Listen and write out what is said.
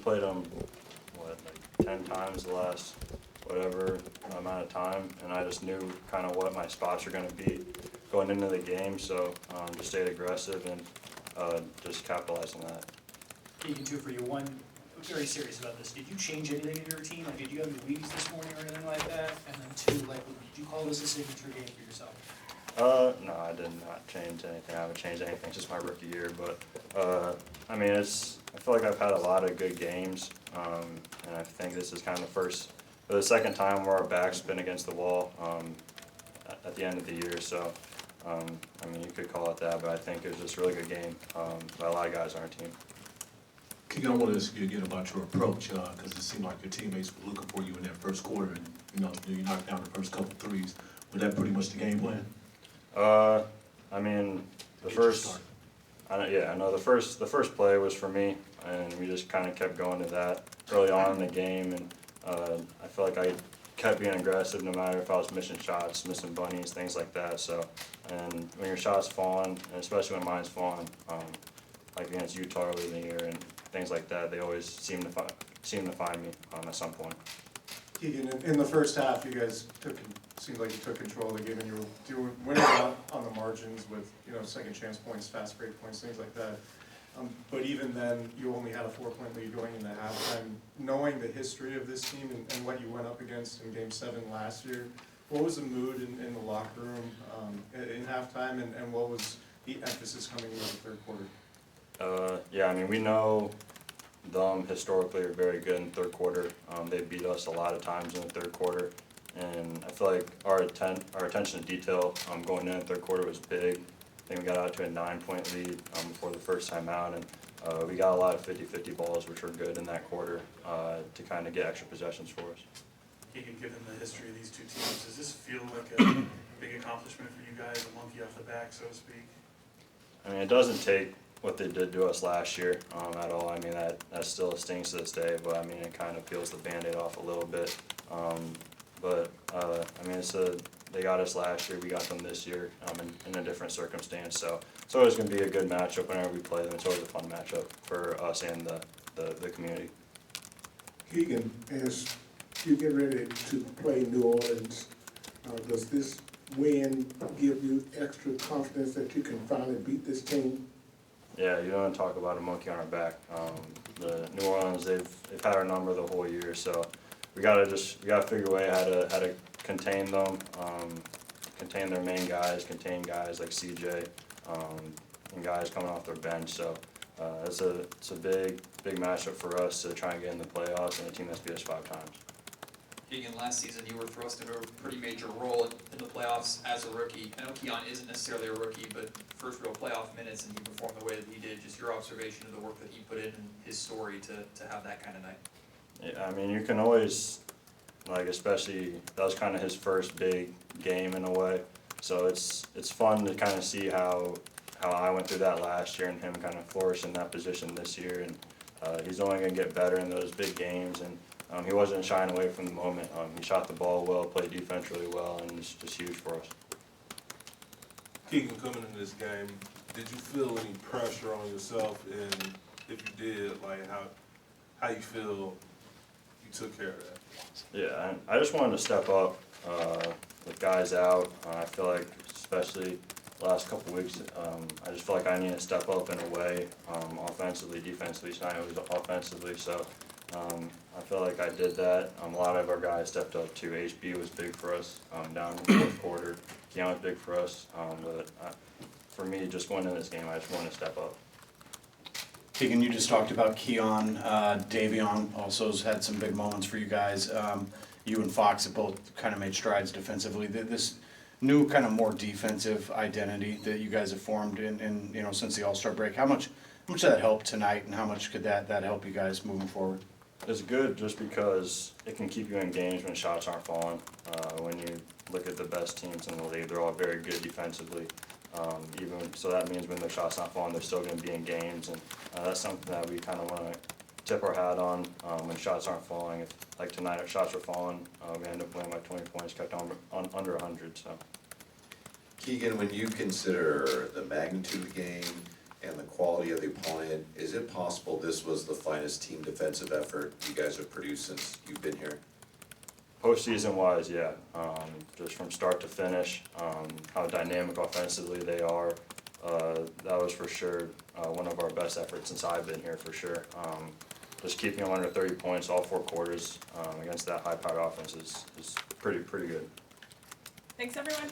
played them, like 10 times the last whatever amount of time, and I just knew kind of what my spots are going to be going into the game, so just stayed aggressive and just capitalized on that. Keegan, two for you. One, I'm very serious about this. Did you change anything in your routine? Like, did you have any leagues this morning or anything like that? And then two, like, did you call this a signature game for yourself? No, I did not change anything. I haven't changed anything since my rookie year, but I mean, I feel like I've had a lot of good games, and I think this is kind of the second time where our back's been against the wall at the end of the year. So, I mean, you could call it that, but I think it was just a really good game by a lot of guys on our team. Keegan, I want to ask you again about your approach, because it seemed like your teammates were looking for you in that first quarter, and you knocked down the first couple threes. Was that pretty much the game plan? I mean, the first play was for me, and we just kind of kept going to that early on in the game, and I feel like I kept being aggressive no matter if I was missing shots, missing bunnies, things like that. So, and when your shot's falling, and especially when mine's falling, like against Utah early in the year and things like that, they always seem to find me at some point. Keegan, in the first half, you guys seemed like you took control of the game, and you were winning out on the margins with second chance points, fast break points, things like that. But even then, you only had a 4-point lead going into halftime. Knowing the history of this team and what you went up against in Game 7 last year, what was the mood in the locker room in halftime, and what was the emphasis coming into the third quarter? Yeah, I mean, we know them historically are very good in the third quarter. They beat us a lot of times in the third quarter, and I feel like our attention to detail going in the third quarter was big. I think we got out to a 9-point lead before the first time out, and we got a lot of 50-50 balls, which were good in that quarter to kind of get extra possessions for us. Keegan, given the history of these two teams, does this feel like a big accomplishment for you guys, a monkey off the back, so to speak? I mean, it doesn't take what they did to us last year at all. I mean, that still stings to this day, but I mean, it kind of peels the Band-Aid off a little bit. I mean, they got us last year, we got them this year in a different circumstance. So it's always going to be a good matchup whenever we play them. It's always a fun matchup for us and the community. Keegan, as you get ready to play New Orleans, does this win give you extra confidence that you can finally beat this team? Yeah, you don't want to talk about a monkey on our back. The New Orleans, they've had our number the whole year, so we gotta figure a way how to contain them, contain their main guys, contain guys like CJ, and guys coming off their bench. So it's a big matchup for us to try and get in the playoffs, and a team that's beat us 5 times. Keegan, last season you were thrust into a pretty major role in the playoffs as a rookie. I know Keon isn't necessarily a rookie, but first real playoff minutes, and he performed the way that he did. Just your observation of the work that he put in and his story to have that kind of night. Yeah, I mean, you can always, like, especially that was kind of his first big game in a way. So it's fun to kind of see how I went through that last year and him kind of flourish in that position this year. And he's only going to get better in those big games. And he wasn't shying away from the moment. He shot the ball well, played defense really well, and it's just huge for us. Keegan, coming into this game, did you feel any pressure on yourself? And if you did, like how you feel you took care of that? Yeah, I just wanted to step up with guys out. I feel like, especially the last couple weeks, I just feel like I need to step up in a way, offensively, defensively. Tonight it was offensively, so I feel like I did that. A lot of our guys stepped up too. HB was big for us down in the fourth quarter. Keon was big for us, but for me, just going into this game, I just wanted to step up. Keegan, you just talked about Keon. Davion also has had some big moments for you guys. You and Fox have both kind of made strides defensively. This new kind of more defensive identity that you guys have formed in since the All-Star break, how much did that help tonight, and how much could that help you guys moving forward? It's good just because it can keep you in games when shots aren't falling. When you look at the best teams in the league, they're all very good defensively. So that means when their shots not falling, they're still going to be in games, and that's something that we kind of want to tip our hat on when shots aren't falling. If, like tonight, our shots were falling, we ended up winning by 20 points, kept on under 100. So. Keegan, when you consider the magnitude of the game and the quality of the opponent, is it possible this was the finest team defensive effort you guys have produced since you've been here? Postseason wise, yeah, just from start to finish, how dynamic offensively they are, that was for sure, one of our best efforts since I've been here, for sure. Just keeping them under 30 points all 4 quarters, against that high-powered offense is pretty good. Thanks, everyone.